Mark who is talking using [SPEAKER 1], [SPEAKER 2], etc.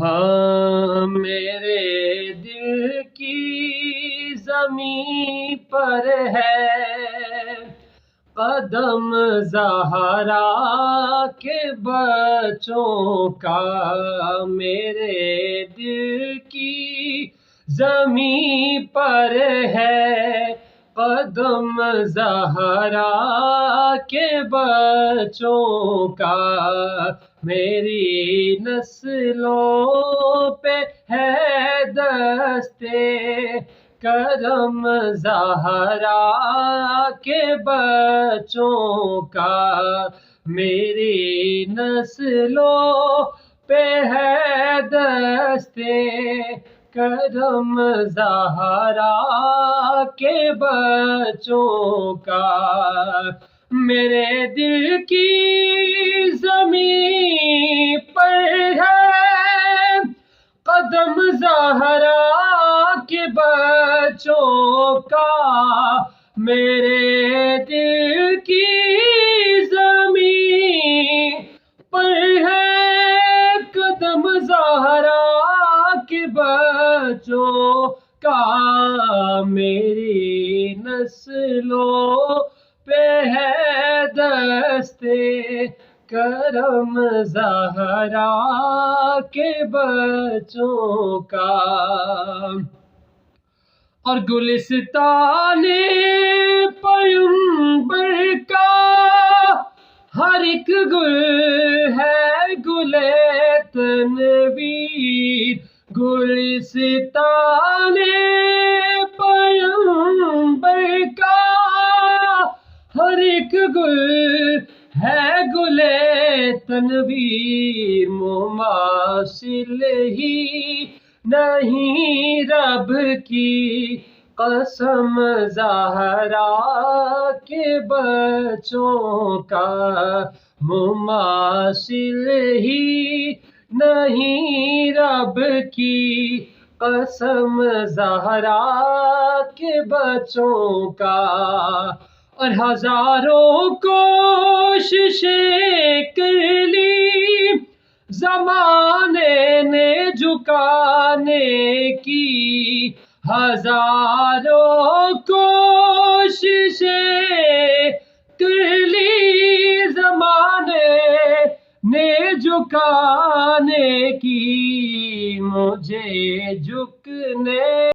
[SPEAKER 1] ہاں میرے دل کی زمین پر ہے قدم زہرا کے بچوں کا، میرے دل کی زمین پر ہے قدم زہرا کے بچوں کا، میری نسلوں پہ ہے دستے کرم زہرا کے بچوں کا، میری نسلوں پہ ہے دستے کرم زہرا کے بچوں کا، میرے دل کی زمین پر ہے قدم زہرا کے بچوں کا، میرے دل کی زمین پر ہے قدم زہرا کے بچوں کا، میری نسلوں پہ ہے دستے کرم زہرا کے بچوں کا، اور گلستان پیغمبر کا ہر ایک گل ہے گل تنویر، گلستان پیغمبر کا ہر ایک گل ہے گل تنویر، مماثل ہی نہیں رب کی قسم زہرا کے بچوں کا، مماثل ہی نہیں رب کی قسم زہرا کے بچوں کا، اور ہزاروں کوششیں کر لی زمانے نے جھکانے کی، ہزاروں کوششیں کر لی زمانے نے جھکانے